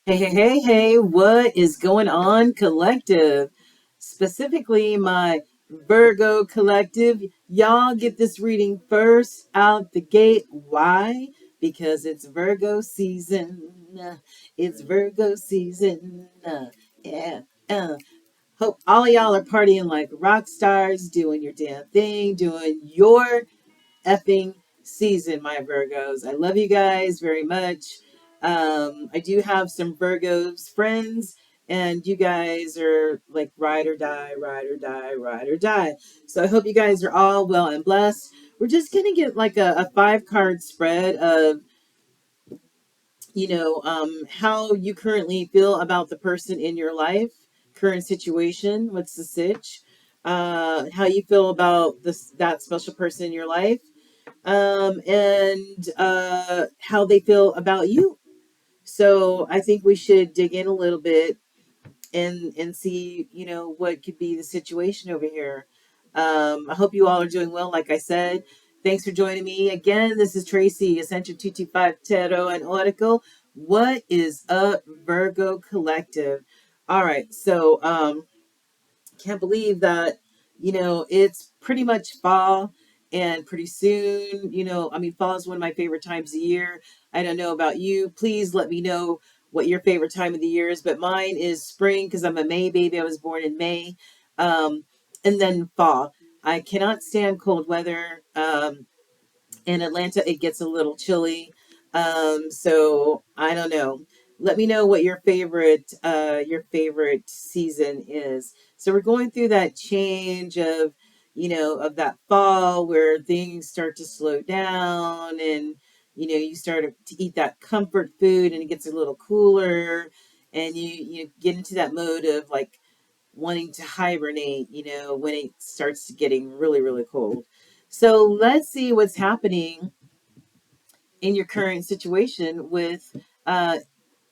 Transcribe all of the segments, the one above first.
Hey, what is going on, collective? Specifically, my Virgo collective. Y'all get this reading first out the gate. Why? Because it's Virgo season. It's Virgo season. Yeah. Uh. Hope all of y'all are partying like rock stars, doing your damn thing, doing your effing season, my Virgos. I love you guys very much. I do have some Virgos friends, and you guys are like ride or die, ride or die, ride or die. So I hope you guys are all well and blessed. We're just gonna get like a 5 card spread of how you currently feel about the person in your life, current situation, what's the sitch, how you feel about this that special person in your life, and how they feel about you. So I think we should dig in a little bit and see, what could be the situation over here. I hope you all are doing well. Like I said, thanks for joining me again. This is Tracy, Ascension 225 Tarot and Oracle. What is up, Virgo Collective? All right, so can't believe that it's pretty much fall, and pretty soon, fall is one of my favorite times of year. I don't know about you. Please let me know what your favorite time of the year is, but mine is spring because I'm a May baby. I was born in May. And then fall. I cannot stand cold weather. In Atlanta, it gets a little chilly. So I don't know. Let me know what your favorite season is. So we're going through that change of that fall where things start to slow down, and you start to eat that comfort food and it gets a little cooler, and you get into that mode of like wanting to hibernate, when it starts to getting really, really cold. So let's see what's happening in your current situation with uh,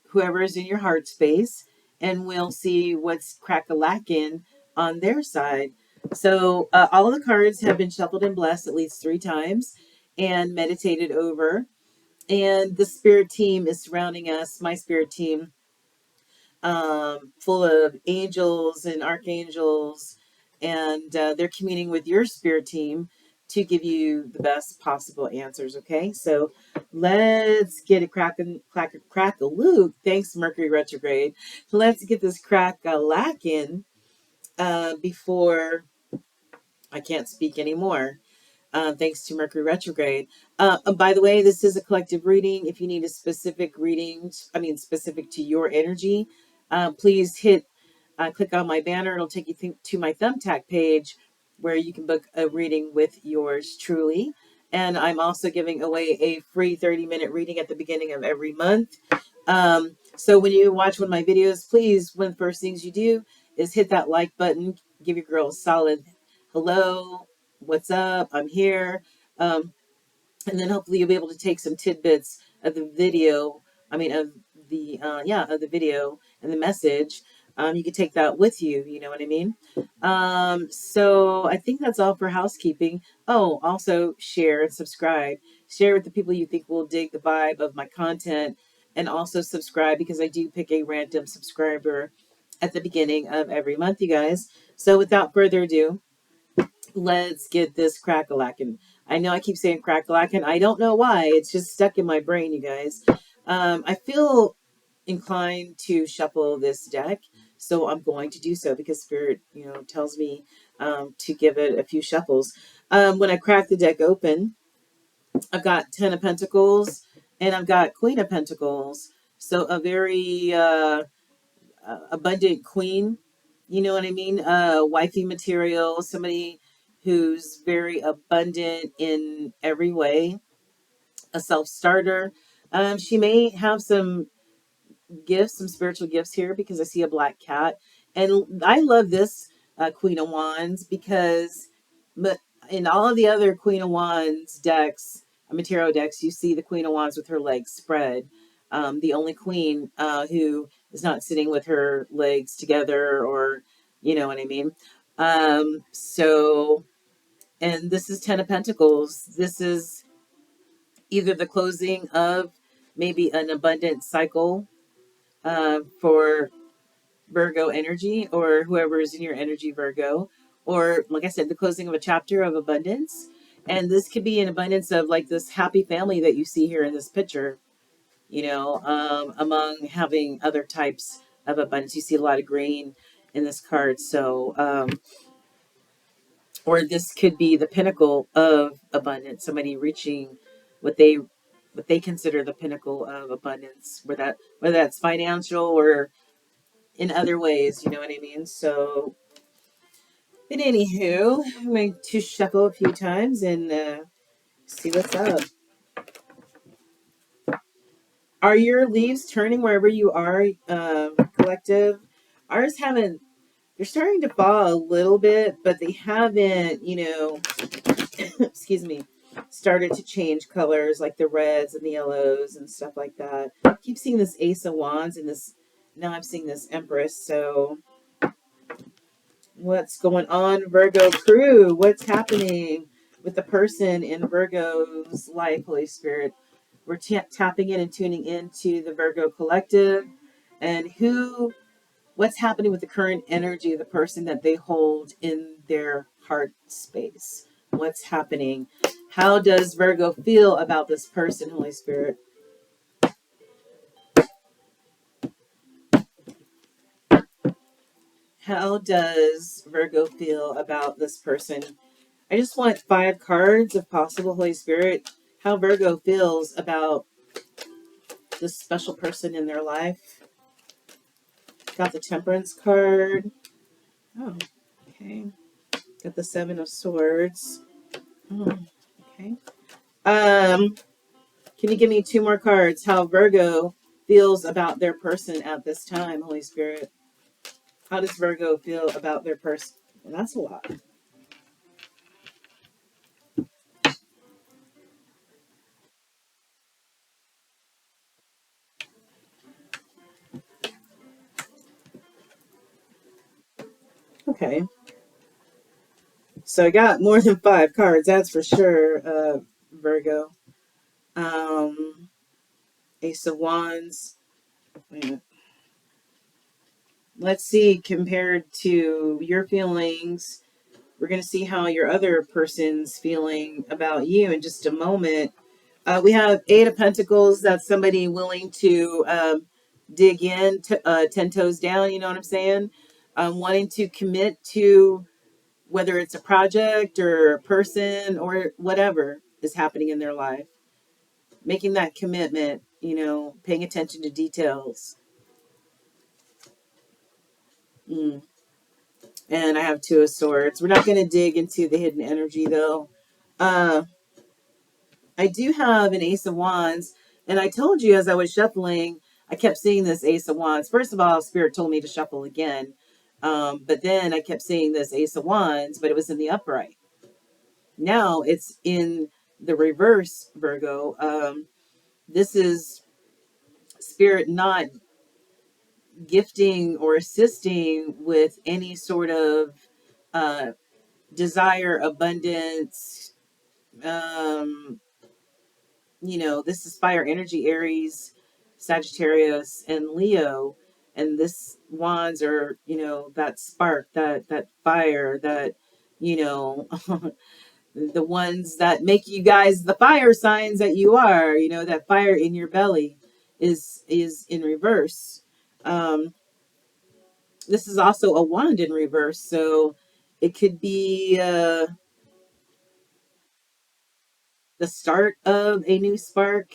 whoever is in your heart space, and we'll see what's crack-a-lacking on their side. So all of the cards have been shuffled and blessed at least 3 times and meditated over. And the spirit team is surrounding us, my spirit team, full of angels and archangels, and they're communing with your spirit team to give you the best possible answers. Okay, so let's get a crack a loop. Thanks, Mercury retrograde. Let's get this crack a lacking before I can't speak anymore. Thanks to Mercury retrograde. By the way, this is a collective reading. If you need a specific reading, specific to your energy, please click on my banner. It'll take you to my Thumbtack page where you can book a reading with yours truly. And I'm also giving away a free 30-minute reading at the beginning of every month. So when you watch one of my videos, please, one of the first things you do is hit that like button, give your girl a solid hello, what's up, I'm here. Um, and then hopefully you'll be able to take some tidbits of the video. Of the video and the message. You can take that with you. You know what I mean? So I think that's all for housekeeping. Oh, also share and subscribe. Share with the people you think will dig the vibe of my content, and also subscribe because I do pick a random subscriber at the beginning of every month, you guys. So without further ado, let's get this crack-a-lackin'. I know I keep saying crack-a-lackin'. I don't know why. It's just stuck in my brain, you guys. I feel inclined to shuffle this deck, so I'm going to do so because Spirit, tells me to give it a few shuffles. When I crack the deck open, I've got Ten of Pentacles and I've got Queen of Pentacles. So a very abundant queen, you know what I mean? Wifey material, somebody who's very abundant in every way, a self starter. She may have some gifts, some spiritual gifts here because I see a black cat. And I love this Queen of Wands because in all of the other Queen of Wands decks, tarot decks, you see the Queen of Wands with her legs spread. The only queen who is not sitting with her legs together, or you know what I mean. So, and this is Ten of Pentacles. This is either the closing of maybe an abundant cycle, for Virgo energy, or whoever is in your energy, Virgo, or like I said, the closing of a chapter of abundance. And this could be an abundance of like this happy family that you see here in this picture, among having other types of abundance. You see a lot of green in this card. So, or this could be the pinnacle of abundance, somebody reaching what they what they consider the pinnacle of abundance, whether that's financial or in other ways, you know what I mean? So, but anywho, I'm going to shuffle a few times and see what's up. Are your leaves turning wherever you are, collective? Ours haven't, they're starting to fall a little bit, but they haven't, excuse me, started to change colors like the reds and the yellows and stuff like that. I keep seeing this Ace of Wands and this, now I'm seeing this Empress. So what's going on, Virgo crew? What's happening with the person in Virgo's life, Holy Spirit? We're tapping in and tuning into the Virgo collective and what's happening with the current energy of the person that they hold in their heart space. What's happening? How does Virgo feel about this person, Holy Spirit? How does Virgo feel about this person? I just want 5 cards if possible, Holy Spirit. How Virgo feels about this special person in their life. Got the Temperance card. Oh, okay. Got the 7 of Swords. Oh, okay. Can you give me 2 more cards? How Virgo feels about their person at this time, Holy Spirit. How does Virgo feel about their person? Well, that's a lot. Okay. So I got more than 5 cards, that's for sure, Virgo. Um, Ace of Wands. Wait a minute. Let's see, compared to your feelings, we're going to see how your other person's feeling about you in just a moment. We have 8 of Pentacles. That's somebody willing to dig in, 10 toes down, you know what I'm saying? Wanting to commit to whether it's a project or a person or whatever is happening in their life. Making that commitment, paying attention to details. Mm. And I have 2 of Swords. We're not going to dig into the hidden energy though. Uh, I do have an Ace of Wands, and I told you as I was shuffling, I kept seeing this Ace of Wands. First of all, Spirit told me to shuffle again, but then I kept seeing this Ace of Wands, but it was in the upright. Now it's in the reverse, Virgo. This is Spirit not gifting or assisting with any sort of uh, desire, abundance. Um, this is fire energy, Aries, Sagittarius, and Leo. And this wands are, that spark, that fire, that, you know, the ones that make you guys the fire signs that you are, that fire in your belly is in reverse. This is also a wand in reverse, so it could be the start of a new spark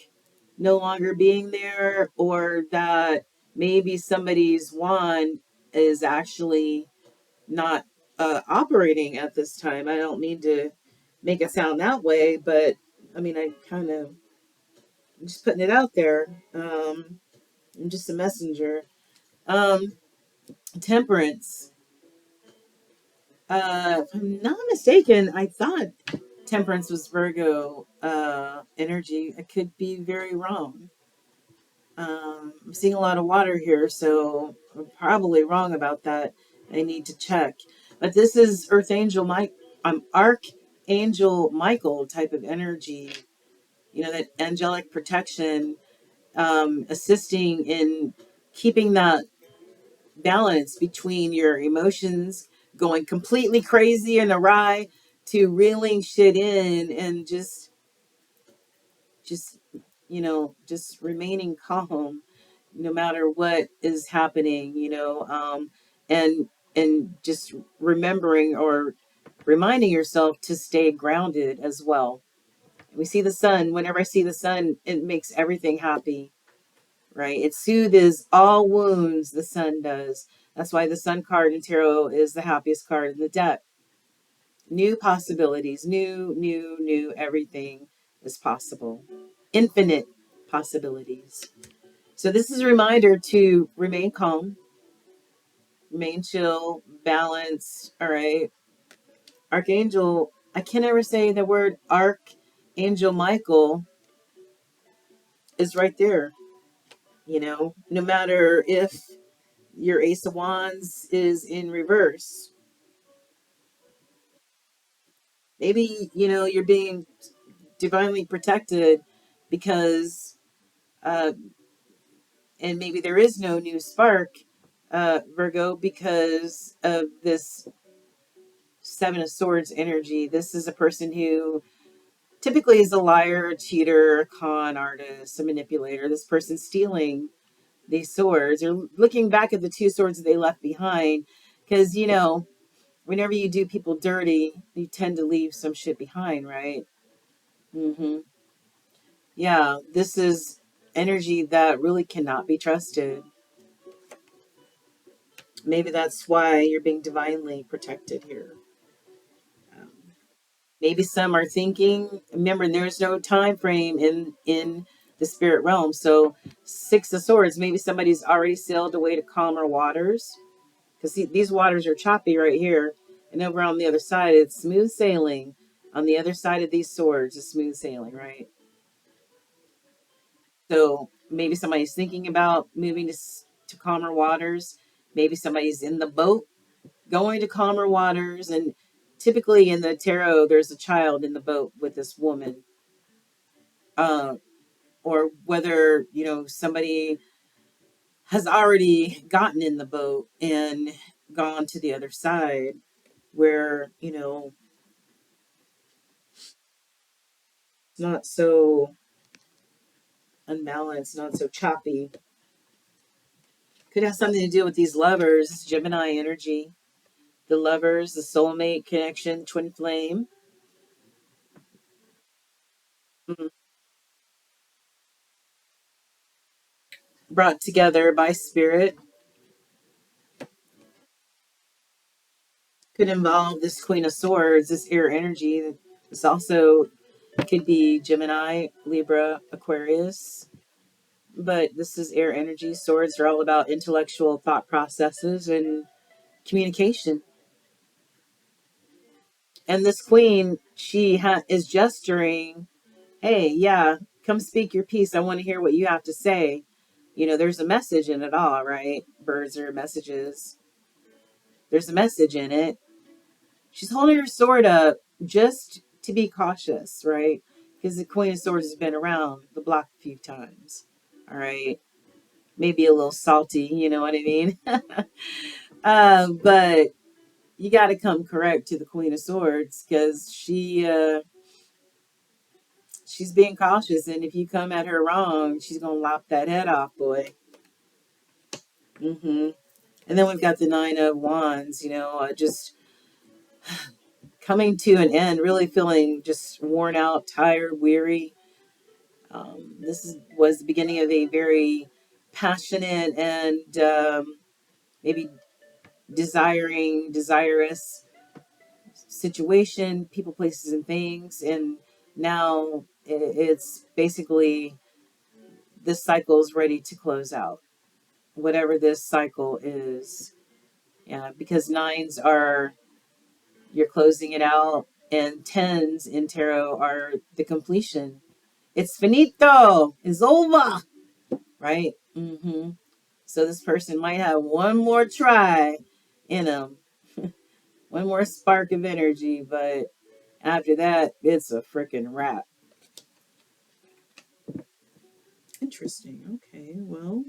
no longer being there, or that maybe somebody's wand is actually not operating at this time. I don't mean to make it sound that way, but I mean, I'm just putting it out there. I'm just a messenger. Um, Temperance. If I'm not mistaken, I thought Temperance was Virgo energy. I could be very wrong. I'm seeing a lot of water here, so I'm probably wrong about that. I need to check. But this is Earth Angel Mike. Archangel Michael type of energy. That angelic protection, assisting in keeping that balance between your emotions going completely crazy and awry to reeling shit in and just just remaining calm no matter what is happening, and just remembering or reminding yourself to stay grounded as well. We see the sun. Whenever I see the sun, it makes everything happy, right? It soothes all wounds, the sun does. That's why the sun card in tarot is the happiest card in the deck. New possibilities, new, everything is possible. Infinite possibilities. So this is a reminder to remain calm, remain chill, balanced. All right. Archangel, I can never say the word Archangel Michael is right there. No matter if your Ace of Wands is in reverse, maybe, you're being divinely protected because, uh, and maybe there is no new spark, Virgo, because of this Seven of Swords energy. This is a person who typically is a liar, a cheater, a con artist, a manipulator. This person's stealing these swords or looking back at the two swords that they left behind. Because, whenever you do people dirty, you tend to leave some shit behind, right? Mm-hmm. Yeah, this is energy that really cannot be trusted. Maybe that's why you're being divinely protected here. Um, Maybe some are thinking, remember there's no time frame in the spirit realm. So Six of Swords, maybe somebody's already sailed away to calmer waters, because these waters are choppy right here, and over on the other side it's smooth sailing. On the other side of these swords is smooth sailing, right? So maybe somebody's thinking about moving to calmer waters. Maybe somebody's in the boat going to calmer waters. And typically in the tarot, there's a child in the boat with this woman. Uh, or whether, somebody has already gotten in the boat and gone to the other side where, it's not so unbalanced, not so choppy. Could have something to do with these lovers, Gemini energy. The lovers, the soulmate connection, twin flame. Mhm. Brought together by spirit. Could involve this Queen of Swords, this air energy. This also could be Gemini, Libra, Aquarius. But this is air energy. Swords are all about intellectual thought processes and communication. And this queen, she is gesturing, hey, yeah, come speak your piece. I want to hear what you have to say. There's a message in it all, right? Birds are messages. There's a message in it. She's holding her sword up just to be cautious, right? Because the Queen of Swords has been around the block a few times. All right. Maybe a little salty, you know what I mean? But you got to come correct to the Queen of Swords because she's being cautious. And if you come at her wrong, she's going to lop that head off, boy. Mm-hmm. And then we've got the Nine of Wands, just coming to an end, really feeling just worn out, tired, weary. Was the beginning of a very passionate and maybe desirous situation, people, places, and things. And now it's basically this cycle is ready to close out, whatever this cycle is. Yeah, because nines are you're closing it out, and tens in tarot are the completion. It's finito. It's over. Right? Mm-hmm. So this person might have one more try in them, one more spark of energy, but after that, it's a freaking wrap. Interesting. Okay, well,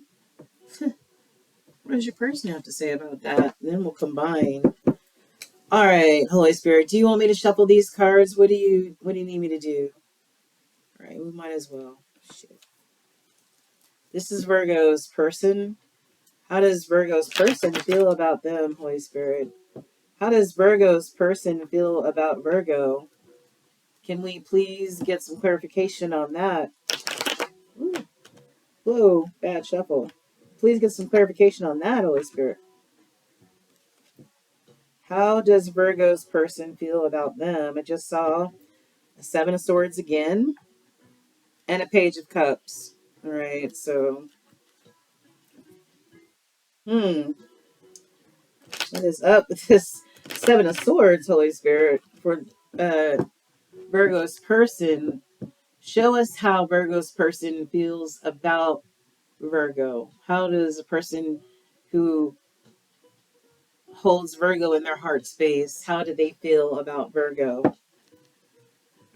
What does your person have to say about that? Then we'll combine. All right, Holy Spirit, do you want me to shuffle these cards? What do you need me to do? All right, we might as well. Shit. This is Virgo's person. How does Virgo's person feel about them, Holy Spirit? How does Virgo's person feel about Virgo? Can we please get some clarification on that? Ooh, whoa, bad shuffle. Please get some clarification on that, Holy Spirit. How does Virgo's person feel about them? I just saw a Seven of Swords again and a Page of Cups. All right, so, what is up with this Seven of Swords, Holy Spirit, for uh, Virgo's person? Show us how Virgo's person feels about Virgo. How does a person who holds Virgo in their heart space, how do they feel about Virgo?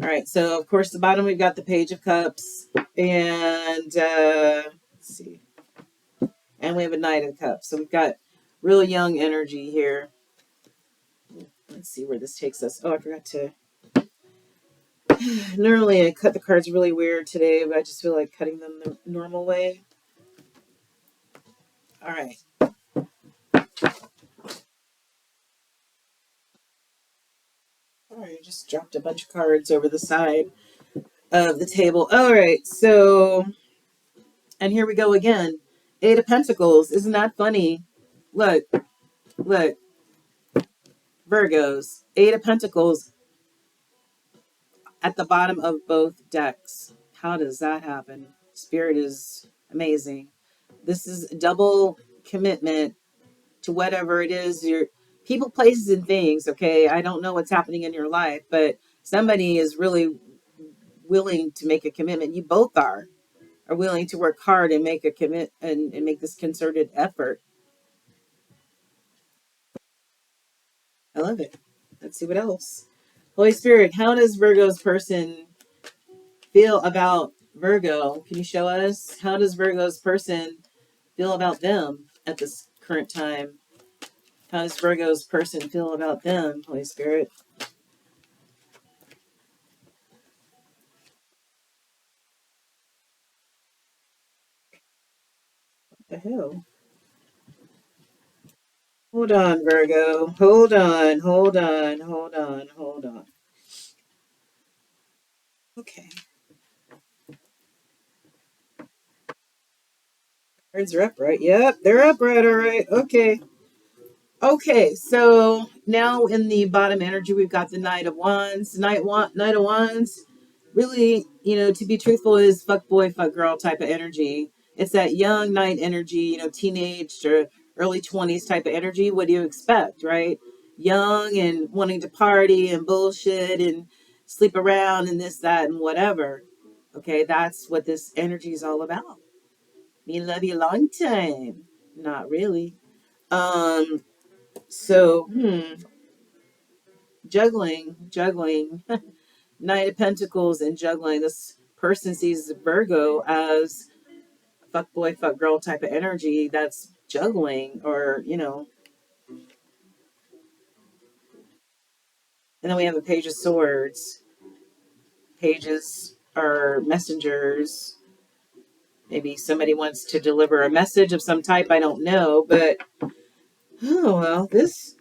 All right, so of course, the bottom we've got the Page of Cups, and let's see, and we have a Knight of Cups. So we've got real young energy here. Let's see where this takes us. Oh, I forgot to. Normally, I cut the cards really weird today, but I just feel like cutting them the normal way. All right. All right, just dropped a bunch of cards over the side of the table. All right, so, and here we go again. Eight of Pentacles. Isn't that funny? Look, look, Virgos. Eight of Pentacles at the bottom of both decks. How does that happen? Spirit is amazing. This is double commitment to whatever it is your people, places, and things. Okay, I don't know what's happening in your life, but somebody is really willing to make a commitment. You both are willing to work hard and make a commit and make this concerted effort. I love it. Let's see what else. Holy Spirit, how does Virgo's person feel about Virgo? Can you show us? How does Virgo's person feel about them at this current time? How does Virgo's person feel about them, Holy Spirit? What the hell? Hold on, Virgo. Hold on, hold on, hold on, hold on. Okay. Cards are upright. Yep, they're upright. All right. Okay. Okay, so now in the bottom energy, we've got the Knight of Wands. Knight of Wands, really, to be truthful, is fuck boy, fuck girl type of energy. It's that young knight energy, teenage or early 20s type of energy. What do you expect, right? Young and wanting to party and bullshit and sleep around and this, that, and whatever. Okay, that's what this energy is all about. Me love you long time. Not really. Um, so, juggling, Knight of Pentacles and juggling. This person sees Virgo as fuck boy, fuck girl type of energy that's juggling, or, and then we have a Page of Swords. Pages are messengers. Maybe somebody wants to deliver a message of some type. I don't know, but oh well.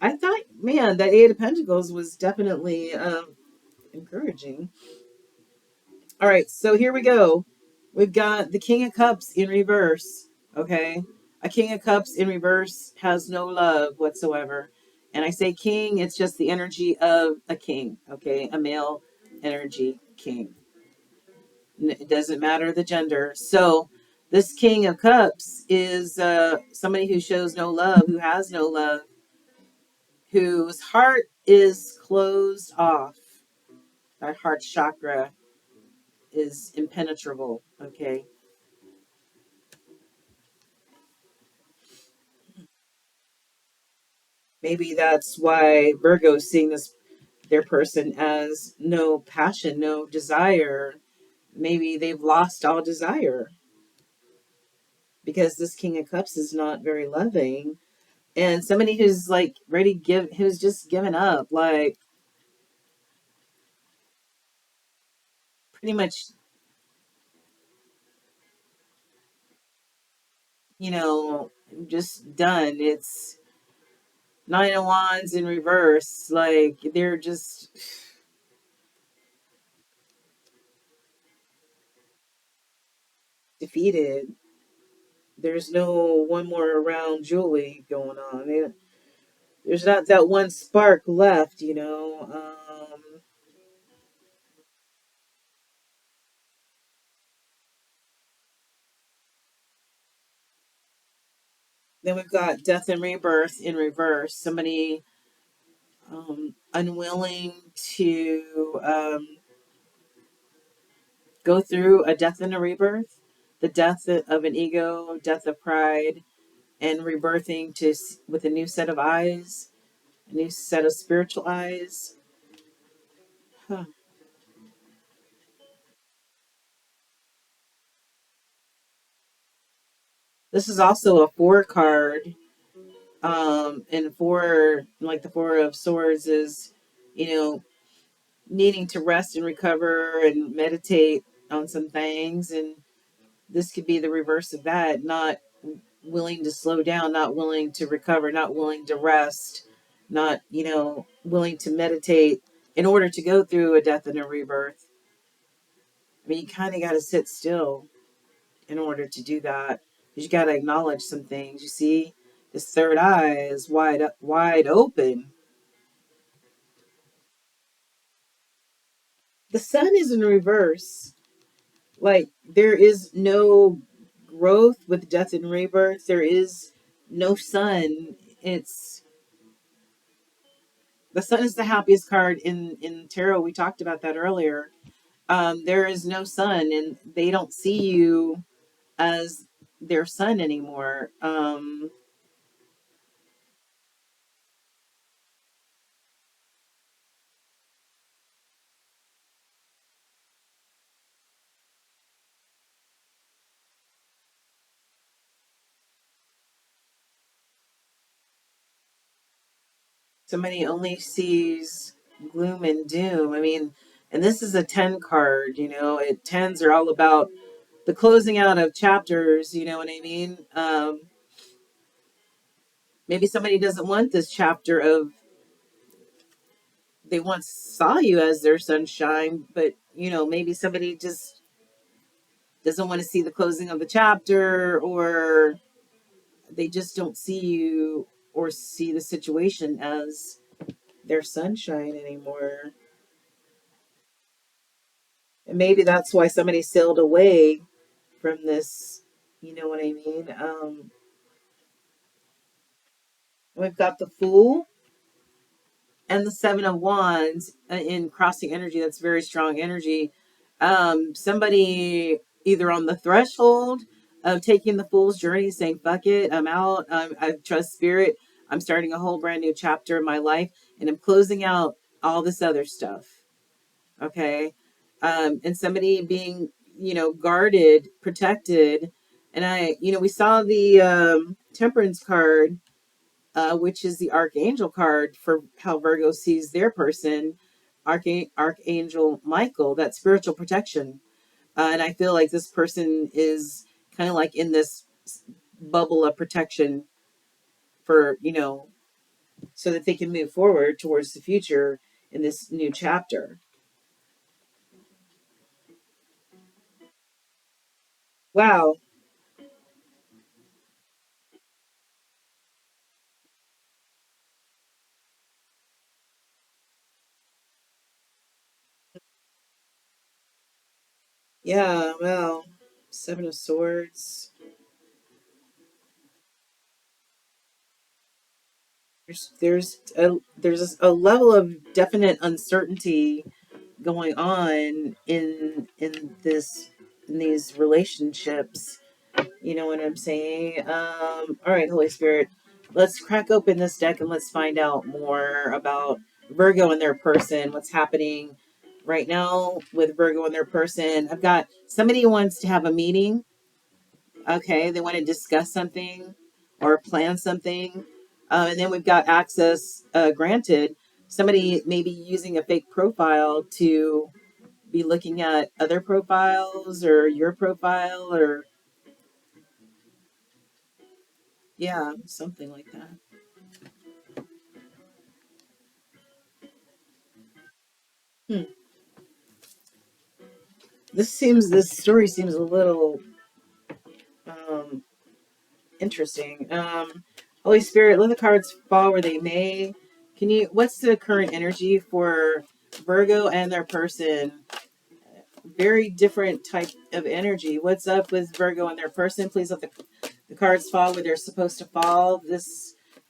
I thought, man, that Eight of Pentacles was definitely encouraging. All right, so here we go. We've got the King of Cups in reverse. Okay. A King of Cups in reverse has no love whatsoever. And I say king, it's just the energy of a king. Okay. A male energy king. It doesn't matter the gender. So this King of Cups is somebody who shows no love, who has no love, whose heart is closed off. That heart chakra is impenetrable. Okay. Maybe that's why Virgo's seeing their person as no passion, no desire. Maybe they've lost all desire. because this King of Cups is not very loving. And somebody who's like ready to give, who's just given up, like pretty much, you know, just done. It's Nine of Wands in reverse. Like they're just defeated. There's no one more around Julie going on. There's not that one spark left, you know. Then we've got death and rebirth in reverse. Somebody unwilling to go through a death and a rebirth, the death of an ego, death of pride, and rebirthing to with a new set of eyes, a new set of spiritual eyes. Huh. This is also a four card, and four, like the Four of Swords, is, you know, needing to rest and recover and meditate on some things, and this could be the reverse of that, not willing to slow down, not willing to recover, not willing to rest, not, willing to meditate in order to go through a death and a rebirth. I mean, you kind of got to sit still in order to do that. You got to acknowledge some things. You see, this third eye is wide open. The sun is in reverse. Like there is no growth with death and rebirth. There is no sun. It's The sun is the happiest card in tarot. We talked about that earlier. There is no sun, and they don't see you as their son anymore. Somebody only sees gloom and doom. I mean, and this is a 10 card. Tens are all about the closing out of chapters. You know what I mean? Maybe somebody doesn't want this chapter of, they once saw you as their sunshine, but maybe somebody just doesn't want to see the closing of the chapter, or they just don't see you or see the situation as their sunshine anymore. And maybe that's why somebody sailed away from this. You know what I mean? We've got the Fool and the Seven of Wands in crossing energy. That's very strong energy. Somebody either on the threshold of taking the Fool's journey, saying "fuck it, I'm out. I trust spirit. I'm starting a whole brand new chapter in my life, and I'm closing out all this other stuff." Okay, and somebody being, guarded, protected, and we saw the Temperance card, which is the Archangel card for how Virgo sees their person, Archangel Michael, that spiritual protection. And I feel like this person is kind of like in this bubble of protection for, so that they can move forward towards the future in this new chapter. Wow. Yeah, well, Seven of Swords. There's a level of definite uncertainty going on in these relationships. You know what I'm saying? All right, Holy Spirit, let's crack open this deck and let's find out more about Virgo and their person. What's happening right now with Virgo and their person? I've got somebody who wants to have a meeting, Okay, they want to discuss something or plan something. And then we've got access granted. Somebody may be using a fake profile to be looking at other profiles or your profile or, yeah, something like that. Hmm. This story seems a little um, interesting. Holy Spirit, let the cards fall where they may. What's the current energy for Virgo and their person? Very different type of energy. What's up with Virgo and their person? Please let the cards fall where they're supposed to fall.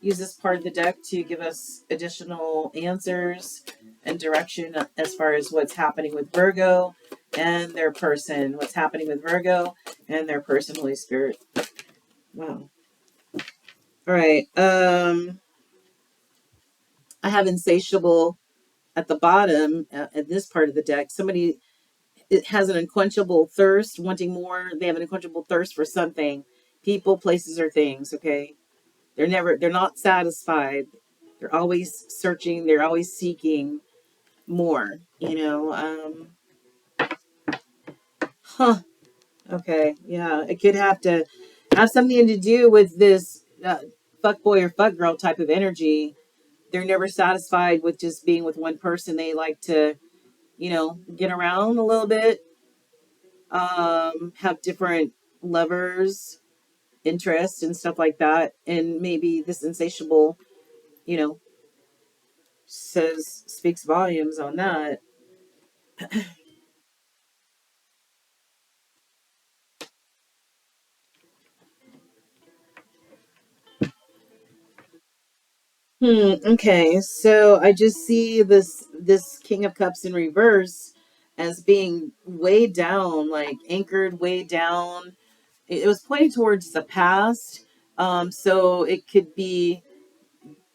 Use this part of the deck to give us additional answers and direction as far as what's happening with Virgo and their person. What's happening with Virgo and their person, Holy Spirit. Wow. All right. I have insatiable at the bottom at this part of the deck. Somebody it has an unquenchable thirst, wanting more. They have an unquenchable thirst for something, people, places, or things. Okay, they're not satisfied. They're always searching. They're always seeking more. Huh. Okay, yeah, it could have to have something to do with this fuck boy or fuck girl type of energy. They're never satisfied with just being with one person. They like to, get around a little bit, have different lovers, interests, and stuff like that. And maybe this insatiable, you know, speaks volumes on that. Okay, so I just see this King of Cups in reverse as being way down, like anchored way down. It was pointing towards the past. So it could be,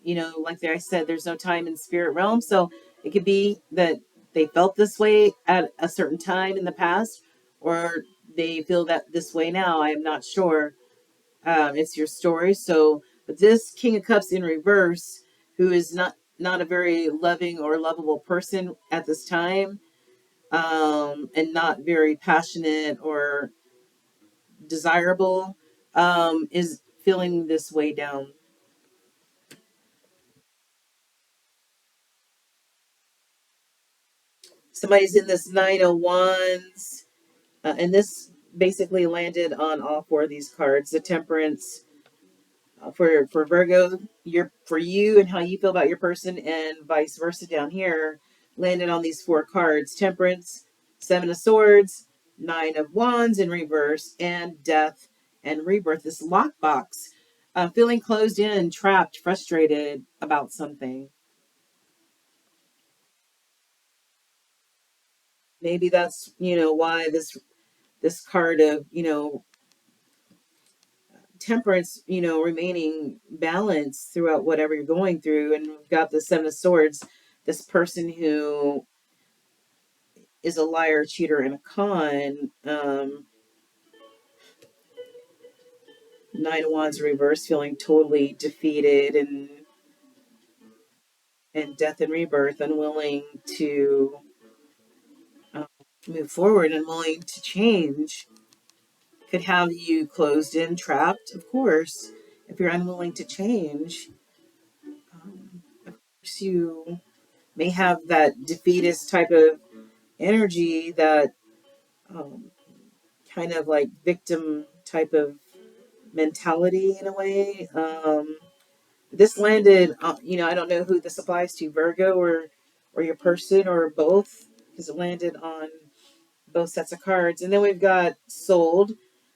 like I said, there's no time in spirit realm. So it could be that they felt this way at a certain time in the past, or they feel that this way now. I am not sure. It's your story. So, but this King of Cups in reverse, who is not a very loving or lovable person at this time, and not very passionate or desirable, is feeling this way down. Somebody's in this Nine of Wands, and this basically landed on all four of these cards. The Temperance, for Virgo, for you and how you feel about your person, and vice versa down here, landed on these four cards: Temperance, Seven of Swords, Nine of Wands in reverse, and Death and Rebirth. This lockbox, feeling closed in, trapped, frustrated about something. Maybe that's why this card of temperance, remaining balanced throughout whatever you're going through. And we've got the Seven of Swords, this person who is a liar, cheater, and a con. Nine of Wands reverse, feeling totally defeated and death and rebirth, unwilling to um, move forward, unwilling to change. Could have you closed in, trapped, of course, if you're unwilling to change. Of course, you may have that defeatist type of energy, that um, kind of like victim type of mentality in a way. This landed, I don't know who this applies to, Virgo or your person or both, because it landed on both sets of cards. And then we've got sold.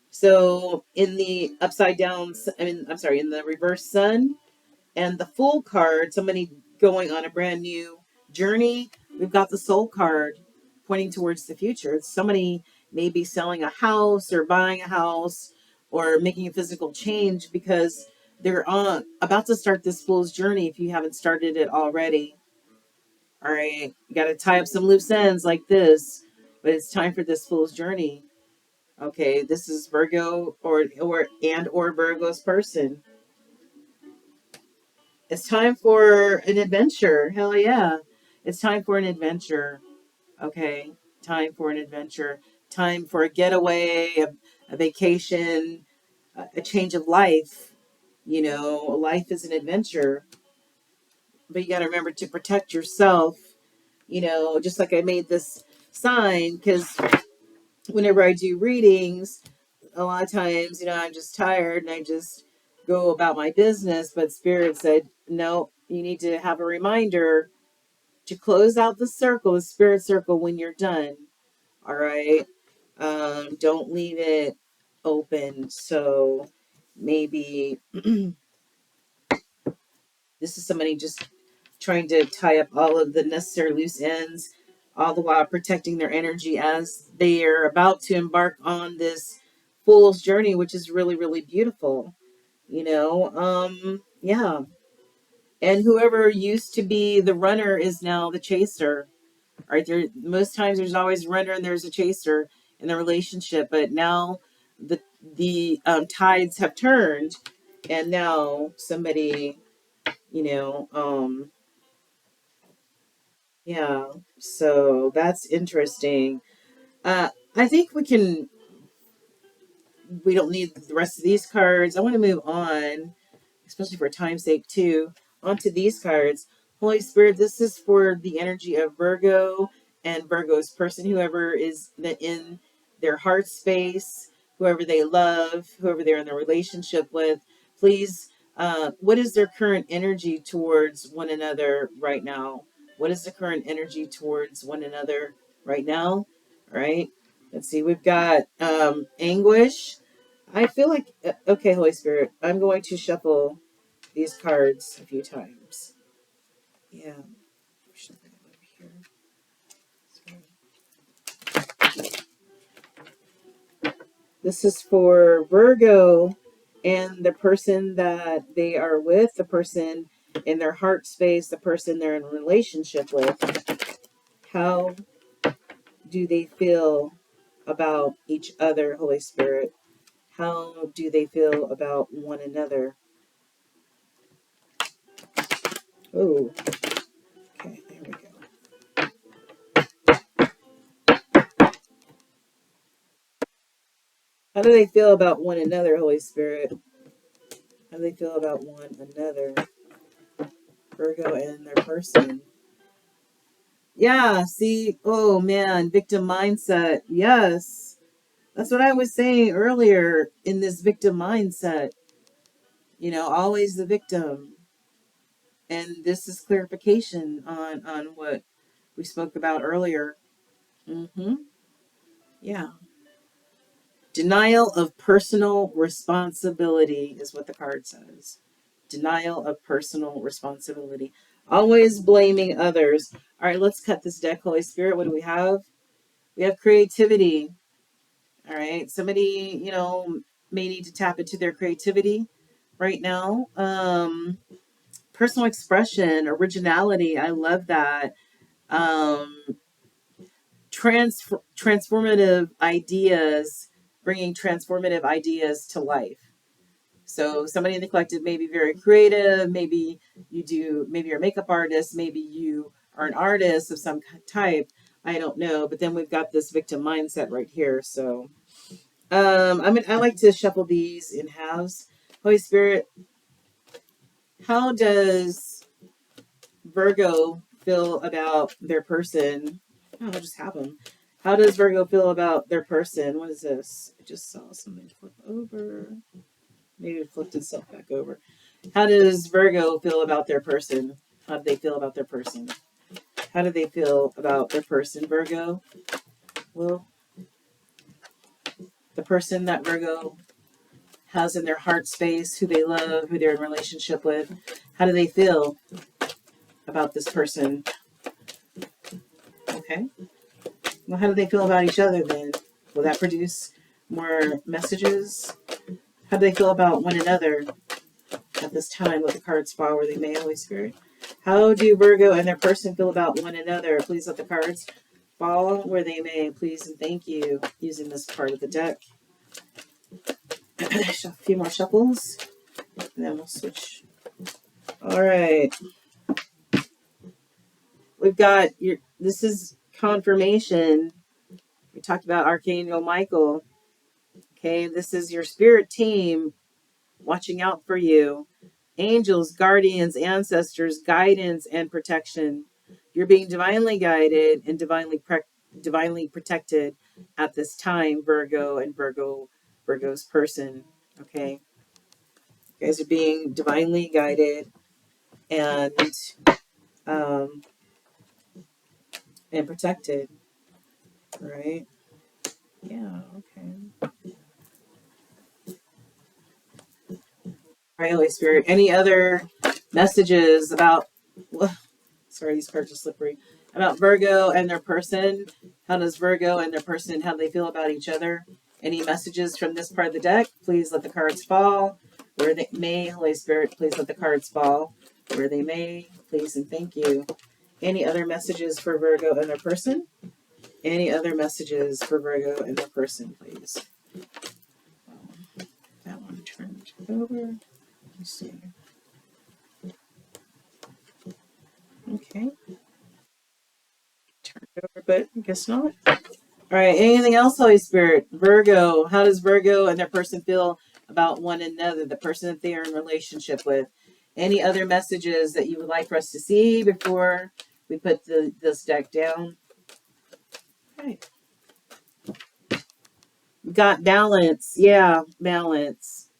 So in the upside down, I'm sorry, in the reverse sun, and the Fool card, somebody going on a brand new journey. We've got the Soul card pointing towards the future. Somebody may be selling a house or buying a house or making a physical change because they're about to start this Fool's journey if you haven't started it already. All right, you got to tie up some loose ends like this, but it's time for this Fool's journey. Okay, this is Virgo or Virgo's person. It's time for an adventure. Hell yeah. It's time for an adventure. Okay. Time for an adventure. Time for a getaway, a vacation, a change of life. You know, life is an adventure, but you got to remember to protect yourself. You know, just like I made this sign, because whenever I do readings, a lot of times, you know, I'm just tired and I just go about my business. But Spirit said, no, you need to have a reminder to close out the circle, the spirit circle, when you're done. All right. Don't leave it open. So maybe this is somebody just trying to tie up all of the necessary loose ends, all the while protecting their energy as they are about to embark on this fool's journey, which is really, really beautiful. You know, yeah. And whoever used to be the runner is now the chaser. Right there, most times there's always a runner and there's a chaser in the relationship, but now the tides have turned, and now somebody, you know, yeah. So that's interesting. I think we don't need the rest of these cards. I want to move on, especially for time's sake too, onto these cards. Holy Spirit, this is for the energy of Virgo and Virgo's person, whoever is in their heart space, whoever they love, whoever they're in a relationship with. Please, what is their current energy towards one another right now? What is the current energy towards one another right now? All right. Let's see. We've got anguish. I feel like, okay, Holy Spirit, I'm going to shuffle these cards a few times. Yeah. Shuffle them over here. This is for Virgo and the person that they are with, the person in their heart space, the person they're in a relationship with. How do they feel about each other, Holy Spirit? How do they feel about one another? Oh, okay, there we go. How do they feel about one another, Holy Spirit? How do they feel about one another? Virgo and their person. Yeah, see, oh man, victim mindset. Yes. That's what I was saying earlier in this victim mindset. You know, always the victim. And this is clarification on what we spoke about earlier. Mm-hmm. Yeah. Denial of personal responsibility is what the card says. Denial of personal responsibility. Always blaming others. All right, let's cut this deck, Holy Spirit. What do we have? We have creativity. All right. Somebody, you know, may need to tap into their creativity right now. Personal expression, originality. I love that. Um, transformative ideas, bringing transformative ideas to life. So somebody in the collective may be very creative. Maybe you're a makeup artist. Maybe you are an artist of some type. I don't know. But then we've got this victim mindset right here. So I like to shuffle these in halves. Holy Spirit, how does Virgo feel about their person? Oh, I'll just have them. How does Virgo feel about their person? What is this? I just saw something flip over. Maybe it flipped itself back over. How does Virgo feel about their person? How do they feel about their person? How do they feel about their person, Virgo? Well, the person that Virgo has in their heart space, who they love, who they're in relationship with, how do they feel about this person? Okay. Well, how do they feel about each other then? Will that produce more messages? How do they feel about one another at this time? Let the cards fall where they may, Holy Spirit. How do Virgo and their person feel about one another? Please let the cards fall where they may, please and thank you, using this part of the deck. A few more shuffles, and then we'll switch. All right. We've got this is confirmation. We talked about Archangel Michael. Okay, this is your spirit team watching out for you. Angels, guardians, ancestors, guidance, and protection. You're being divinely guided and divinely protected at this time, Virgo and Virgo's person. Okay, you guys are being divinely guided and um, and protected. Right? Yeah. Okay. All right, Holy Spirit. Any other messages about? Sorry, these cards are slippery. About Virgo and their person. How does Virgo and their person, how they feel about each other? Any messages from this part of the deck? Please let the cards fall where they may. Holy Spirit, please let the cards fall where they may. Please and thank you. Any other messages for Virgo and their person? Any other messages for Virgo and their person, please? That one turned over. Let me see. Okay. Turned over, but I guess not. All right. Anything else, Holy Spirit? Virgo. How does Virgo and their person feel about one another, the person that they are in relationship with? Any other messages that you would like for us to see before we put this deck down? Okay. We got balance. Yeah, balance.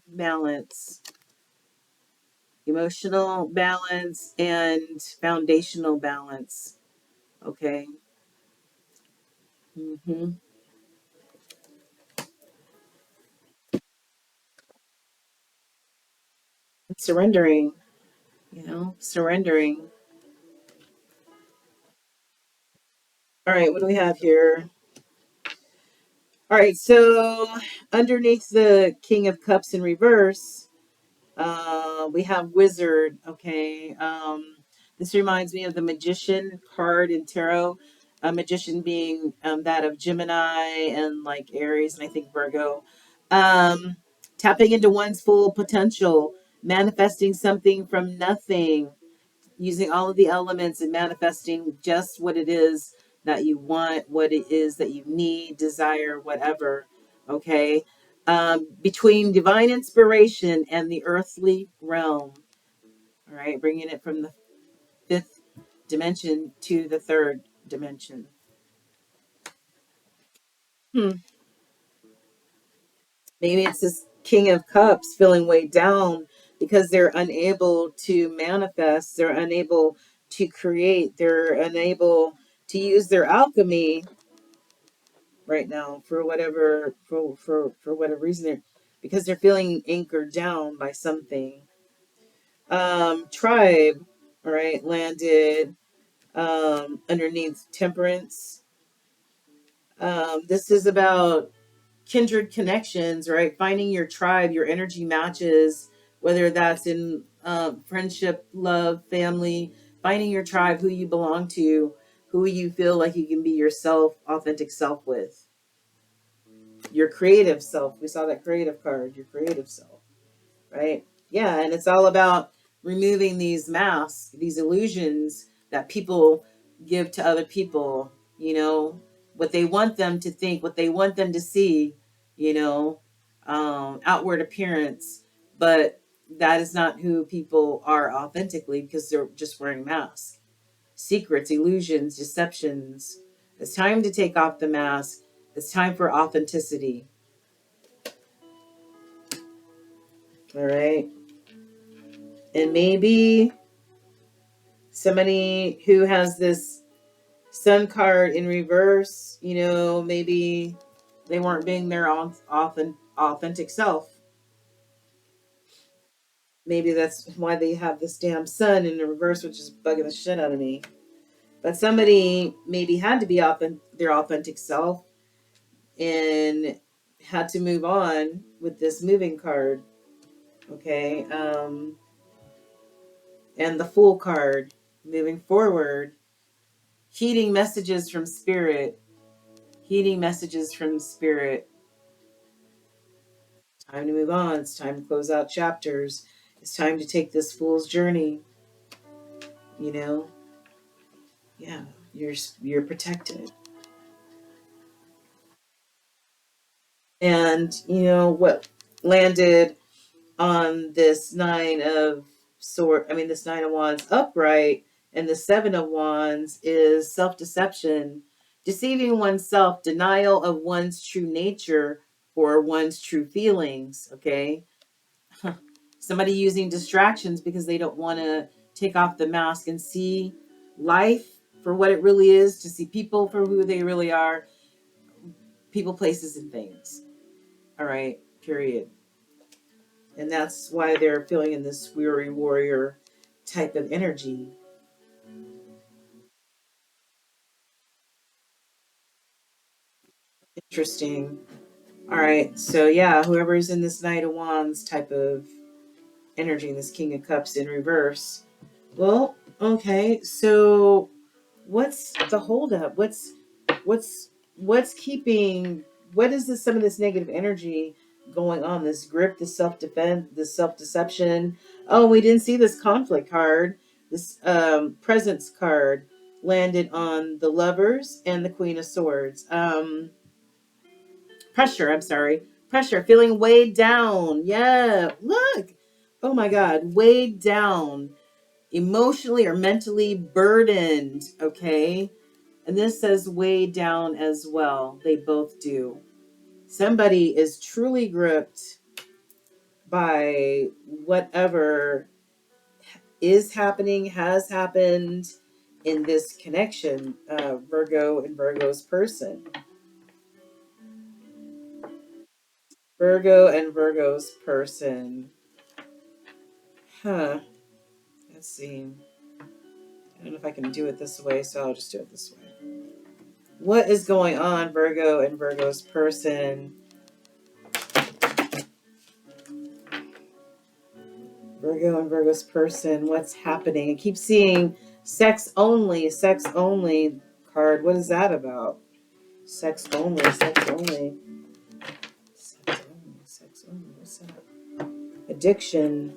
Balance. Emotional balance and foundational balance. Okay. Surrendering. Surrendering. All right, what do we have here? All right, so underneath the King of Cups in reverse, we have Wizard. Okay, this reminds me of the Magician card in tarot. A magician being that of Gemini and like Aries, and I think Virgo. Um, Tapping into one's full potential, manifesting something from nothing, using all of the elements and manifesting just what it is that you want, what it is that you need, desire, whatever. Okay. Between divine inspiration and the earthly realm. All right. Bringing it from the fifth dimension to the third dimension. Maybe it's this King of Cups feeling weighed down because they're unable to manifest, they're unable to create, they're unable to use their alchemy right now for whatever for whatever reason because they're feeling anchored down by something. Tribe, all right, landed underneath temperance. This is about kindred connections, right? Finding your tribe, your energy matches, whether that's in friendship, love, family, finding your tribe, who you belong to, who you feel like you can be yourself, authentic self with. Your creative self. We saw that creative card, your creative self, right? Yeah, and it's all about removing these masks, these illusions that people give to other people, what they want them to think, what they want them to see, you know, outward appearance. But that is not who people are authentically because they're just wearing masks, secrets, illusions, deceptions. It's time to take off the mask. It's time for authenticity. All right. And maybe somebody who has this sun card in reverse, maybe they weren't being their authentic self. Maybe that's why they have this damn sun in the reverse, which is bugging the shit out of me. But somebody maybe had to be their authentic self and had to move on with this moving card. Okay. And the Fool card, moving forward, Heeding messages from spirit. Heeding messages from spirit. Time to move on. It's time to close out chapters. It's time to take this fool's journey. You know, yeah, you're protected. And you know what landed on this this nine of wands upright, and the seven of wands is self-deception, deceiving oneself, denial of one's true nature or one's true feelings. Okay. Somebody using distractions because they don't want to take off the mask and see life for what it really is, to see people for who they really are, people, places, and things. All right, period. And that's why they're feeling in this weary warrior type of energy. Interesting. All right, so yeah, whoever's in this Knight of Wands type of energy, this King of Cups in reverse. Well, okay, so what's the holdup? What's keeping? What is this? Some of this negative energy going on? This grip, this self defense, this self deception. Oh, we didn't see this conflict card. This presence card landed on the Lovers and the Queen of Swords. Pressure. I'm sorry. Pressure. Feeling weighed down. Yeah. Look. Oh my God. Weighed down, emotionally or mentally burdened. Okay. And this says weighed down as well. They both do. Somebody is truly gripped by whatever is happening, has happened in this connection, Virgo and Virgo's person. Virgo and Virgo's person. Huh. Let's see. I don't know if I can do it this way, so I'll just do it this way. What is going on, Virgo and Virgo's person? Virgo and Virgo's person, what's happening? I keep seeing sex only card. What is that about? Sex only, sex only. Sex only, sex only. What's that? Addiction.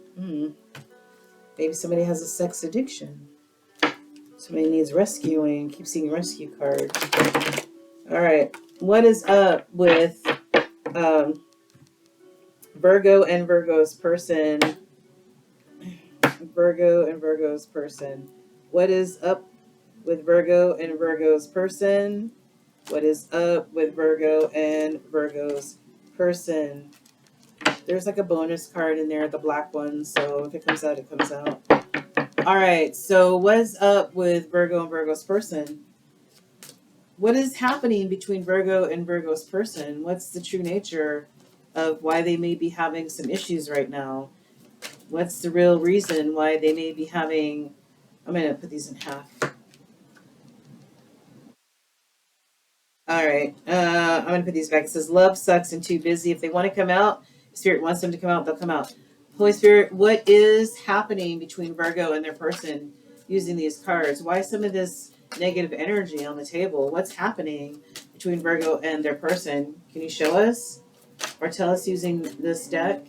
Maybe somebody has a sex addiction. Somebody needs rescuing. Keep seeing rescue card. All right. What is up with Virgo and Virgo's person? Virgo and Virgo's person. What is up with Virgo and Virgo's person? What is up with Virgo and Virgo's person? There's like a bonus card in there, the black one. So if it comes out, it comes out. All right. So what's up with Virgo and Virgo's person? What is happening between Virgo and Virgo's person? What's the true nature of why they may be having some issues right now? What's the real reason why they may be having... I'm going to put these in half. All right. I'm going to put these back. It says, love sucks and too busy. If they want to come out, Spirit wants them to come out, they'll come out. Holy Spirit, what is happening between Virgo and their person using these cards? Why some of this negative energy on the table? What's happening between Virgo and their person? Can you show us or tell us using this deck?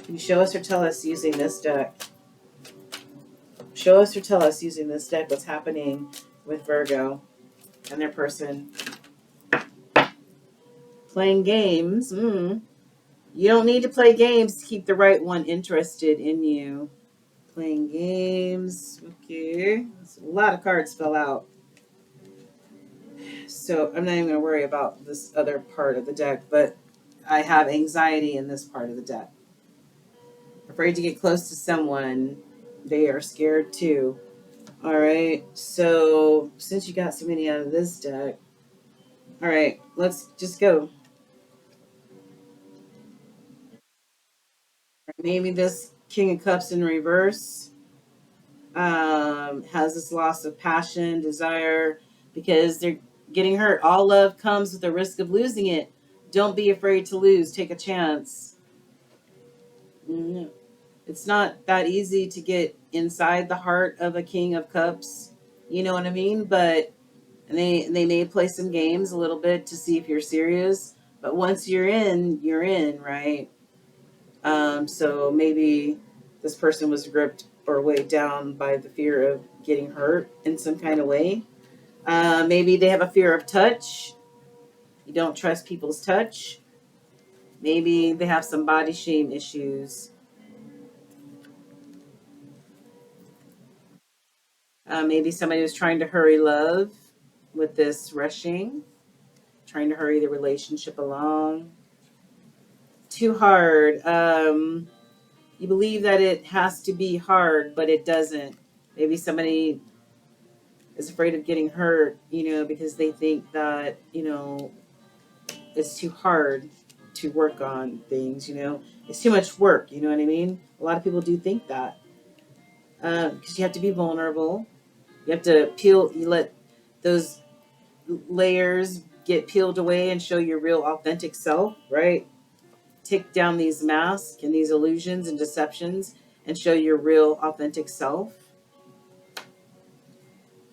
Can you show us or tell us using this deck? Show us or tell us using this deck what's happening with Virgo and their person. Playing games. You don't need to play games to keep the right one interested in you. Playing games. Okay. A lot of cards fell out. So I'm not even going to worry about this other part of the deck, but I have anxiety in this part of the deck. Afraid to get close to someone. They are scared too. All right. So since you got so many out of this deck, all right, let's just go. Maybe this King of Cups in reverse has this loss of passion, desire, because they're getting hurt. All love comes with the risk of losing it. Don't be afraid to lose. Take a chance. It's not that easy to get inside the heart of a King of Cups. You know what I mean? But and they may play some games a little bit to see if you're serious. But once you're in, right? So maybe this person was gripped or weighed down by the fear of getting hurt in some kind of way. Maybe they have a fear of touch. You don't trust people's touch. Maybe they have some body shame issues. Maybe somebody was trying to hurry love with this rushing, trying to hurry the relationship along. Too hard. You believe that it has to be hard, but it doesn't. Maybe somebody is afraid of getting hurt, because they think that, it's too hard to work on things, It's too much work, you know what I mean? A lot of people do think that. Because you have to be vulnerable. You have to you let those layers get peeled away and show your real authentic self, right? Take down these masks and these illusions and deceptions and show your real authentic self.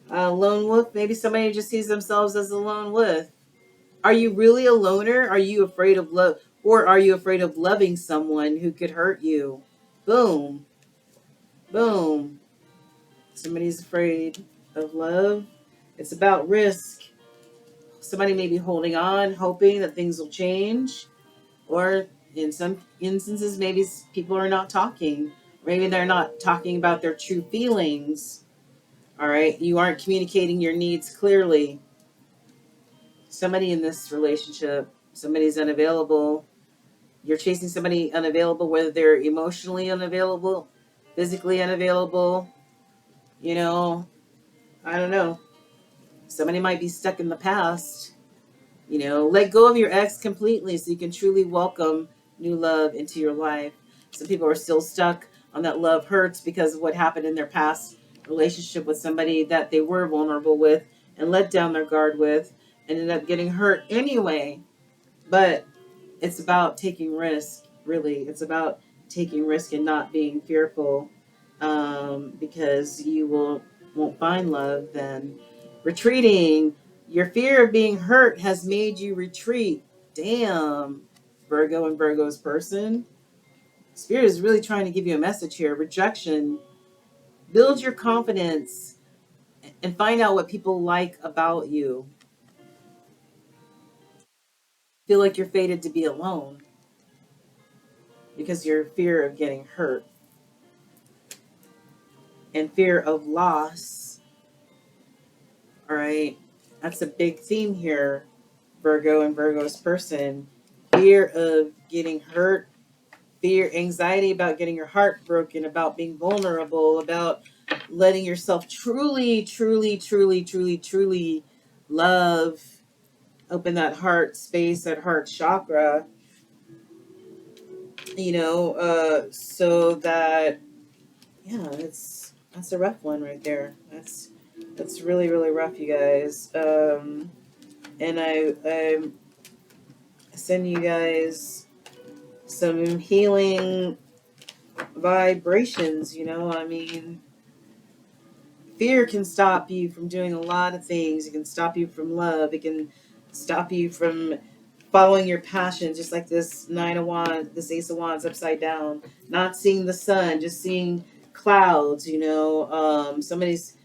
Lone wolf, maybe somebody just sees themselves as a lone wolf. Are you really a loner? Are you afraid of love? Or are you afraid of loving someone who could hurt you? Boom. Boom. Somebody's afraid of love. It's about risk. Somebody may be holding on, hoping that things will change. Or in some instances, maybe people are not talking. Maybe they're not talking about their true feelings. All right. You aren't communicating your needs clearly. Somebody in this relationship, somebody's unavailable. You're chasing somebody unavailable, whether they're emotionally unavailable, physically unavailable. I don't know. Somebody might be stuck in the past. Let go of your ex completely so you can truly welcome new love into your life. Some people are still stuck on that love hurts because of what happened in their past relationship with somebody that they were vulnerable with and let down their guard with and ended up getting hurt anyway. But it's about taking risk, really. It's about taking risk and not being fearful, because you won't find love then. Retreating. Your fear of being hurt has made you retreat. Damn, Virgo and Virgo's person. Spirit is really trying to give you a message here. Rejection. Build your confidence and find out what people like about you. Feel like you're fated to be alone because your fear of getting hurt and fear of loss. All right. That's a big theme here, Virgo and Virgo's person. Fear of getting hurt, fear, anxiety about getting your heart broken, about being vulnerable, about letting yourself truly, truly, truly, truly, truly love, open that heart space, that heart chakra, so that, yeah, that's a rough one right there. That's really, really rough, you guys. And I send you guys some healing vibrations. I mean, fear can stop you from doing a lot of things. It can stop you from love. It can stop you from following your passion, just like this Nine of Wands, this Ace of Wands upside down, not seeing the sun, just seeing clouds. Somebody's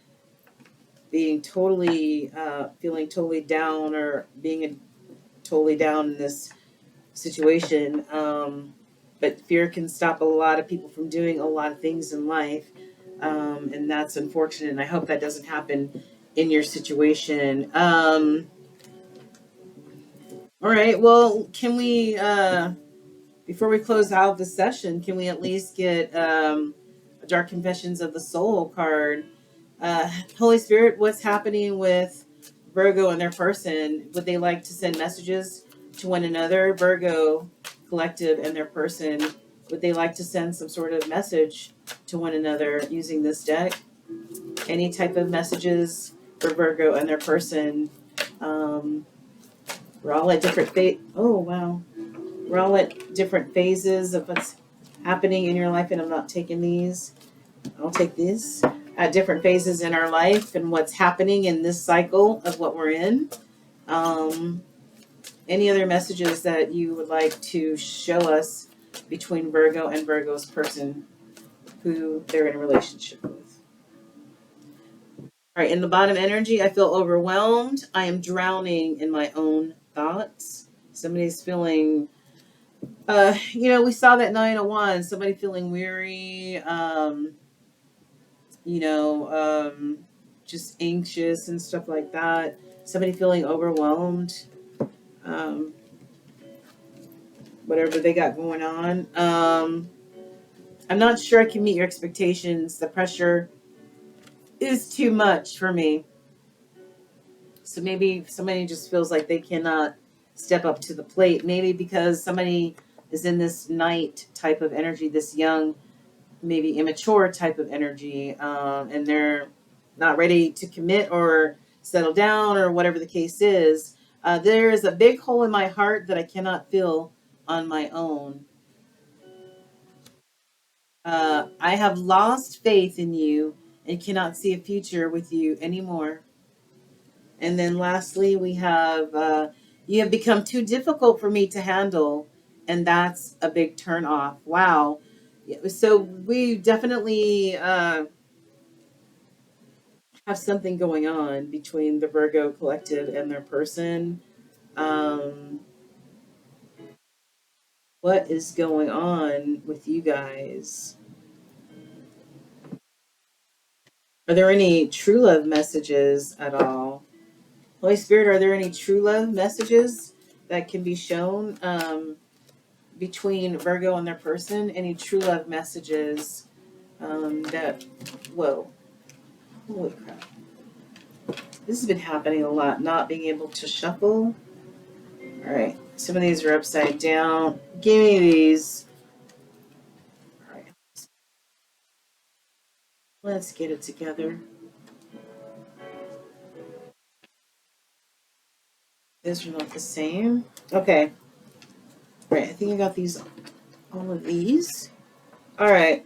being totally, feeling totally down or being totally down in this situation. But fear can stop a lot of people from doing a lot of things in life. And that's unfortunate. And I hope that doesn't happen in your situation. All right. Well, can we, before we close out the session, can we at least get a Dark Confessions of the Soul card? Holy Spirit, what's happening with Virgo and their person? Would they like to send messages to one another? Virgo collective and their person, would they like to send some sort of message to one another using this deck? Any type of messages for Virgo and their person? We're all at different oh wow. We're all at different phases of what's happening in your life, and I'm not taking these. I'll take these. at different phases in our life and what's happening in this cycle of what we're in. Um, any other messages that you would like to show us between Virgo and Virgo's person who they're in a relationship with? All right, in the bottom energy, I feel overwhelmed. I am drowning in my own thoughts. Somebody's feeling, we saw that 901, somebody feeling weary, you know, um, just anxious and stuff like that. Somebody feeling overwhelmed, um, whatever they got going on. I'm not sure I can meet your expectations. The pressure is too much for me. So maybe somebody just feels like they cannot step up to the plate. Maybe because somebody is in this night type of energy, this young, maybe immature type of energy, and they're not ready to commit or settle down or whatever the case is. There is a big hole in my heart that I cannot fill on my own. I have lost faith in you and cannot see a future with you anymore. And then lastly, we have you have become too difficult for me to handle, and that's a big turn off. Wow. Yeah, so we definitely have something going on between the Virgo collective and their person. Um, what is going on with you guys? Are there any true love messages at all? Holy Spirit, are there any true love messages that can be shown between Virgo and their person? Any true love messages that, whoa, holy crap. This has been happening a lot, not being able to shuffle. All right, some of these are upside down. Give me these. All right, let's get it together. These are not the same. Okay, all right, I think I got these, all of these. All right.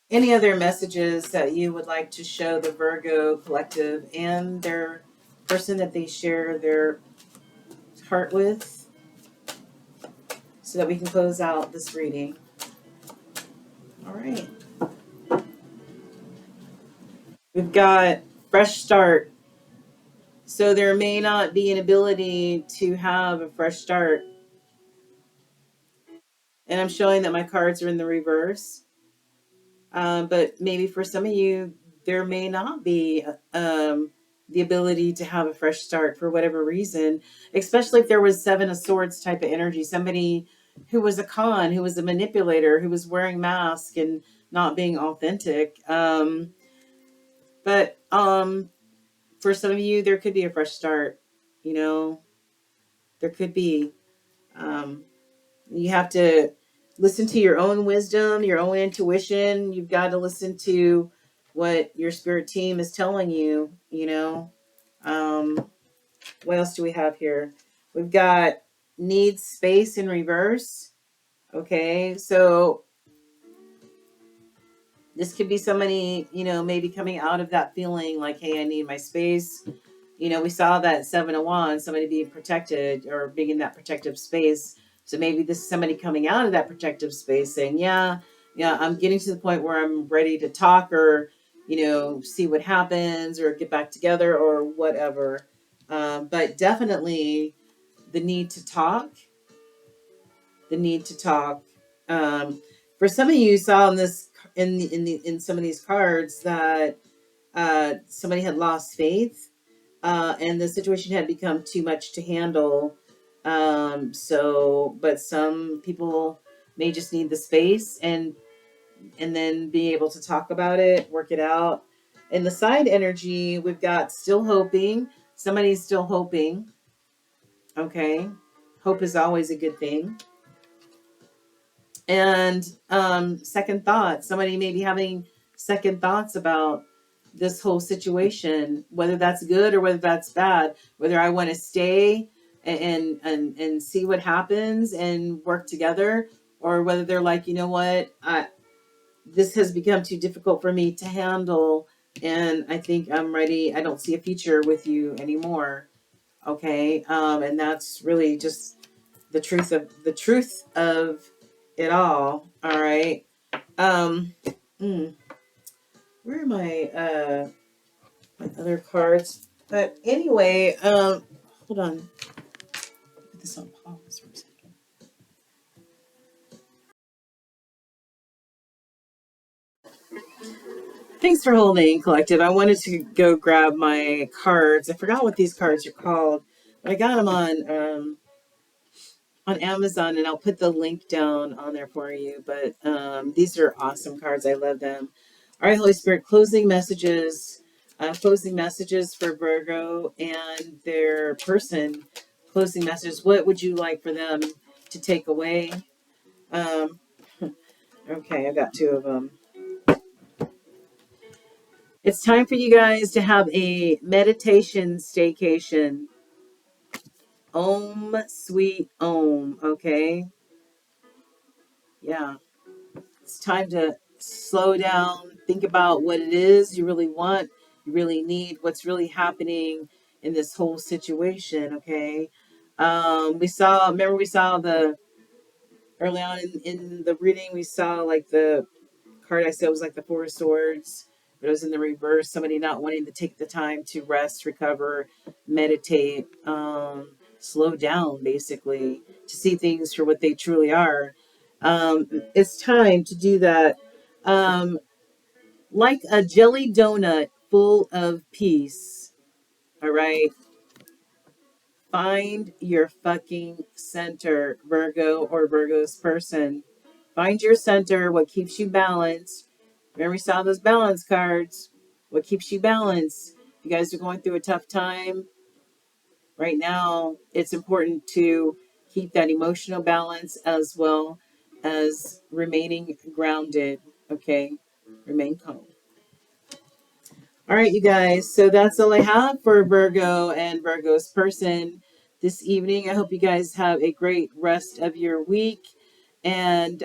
Any other messages that you would like to show the Virgo collective and their person that they share their heart with so that we can close out this reading? All right. We've got fresh start. So there may not be an ability to have a fresh start. And I'm showing that my cards are in the reverse. But maybe for some of you, there may not be the ability to have a fresh start for whatever reason, especially if there was Seven of Swords type of energy, somebody who was a con, who was a manipulator, who was wearing masks and not being authentic. But for some of you, there could be a fresh start. You know, there could be. Um, You have to listen to your own wisdom, your own intuition. You've got to listen to what your spirit team is telling you, you know. Um, what else do we have here? We've got needs space in reverse. Okay, so this could be somebody, maybe coming out of that feeling like, hey, I need my space. We saw that Seven of Wands, somebody being protected or being in that protective space. So maybe this is somebody coming out of that protective space saying, yeah, I'm getting to the point where I'm ready to talk or, see what happens or get back together or whatever. But definitely the need to talk, the need to talk. Um, for some of you saw in this, in some of these cards that somebody had lost faith and the situation had become too much to handle. But some people may just need the space and then be able to talk about it, work it out. In the side energy, we've got still hoping. Somebody's still hoping. Okay, hope is always a good thing. And second thoughts. Somebody may be having second thoughts about this whole situation, whether that's good or whether that's bad, whether I want to stay and see what happens and work together, or whether they're like, you know what, this has become too difficult for me to handle, and I think I'm ready. I don't see a future with you anymore. Okay. And that's really just the truth of it all right. um mm, where are my other cards? But anyway, hold on, put this on pause for a second. Thanks for holding, collective. I wanted to go grab my cards. I forgot what these cards are called, but I got them on Amazon, and I'll put the link down on there for you. But these are awesome cards. I love them. All right, Holy Spirit, closing messages for Virgo and their person. Closing messages. What would you like for them to take away? Um, okay, I got two of them. It's time for you guys to have a meditation staycation. Om, sweet Om. Okay, yeah. It's time to slow down, think about what it is you really want, you really need, what's really happening in this whole situation, okay? We saw the, early on in the reading, we saw like the card I said was like the Four of Swords, but it was in the reverse, somebody not wanting to take the time to rest, recover, meditate, slow down, basically, to see things for what they truly are. It's time to do that. Um, like a jelly donut full of peace. All right. Find your fucking center, Virgo or Virgo's person. Find your center, what keeps you balanced. Remember, we saw those balance cards. What keeps you balanced? If you guys are going through a tough time right now, it's important to keep that emotional balance as well as remaining grounded. Okay. Remain calm. All right, you guys. So that's all I have for Virgo and Virgo's person this evening. I hope you guys have a great rest of your week. And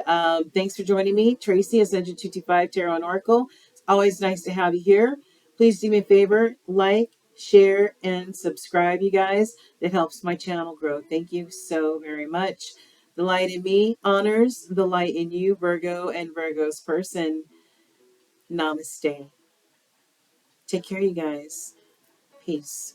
thanks for joining me, Tracy, Ascension 225 Tarot and Oracle. It's always nice to have you here. Please do me a favor, like, share, and subscribe, you guys. That helps my channel grow. Thank you so very much. The light in me honors the light in you, Virgo and Virgo's person. Namaste. Take care, you guys. Peace.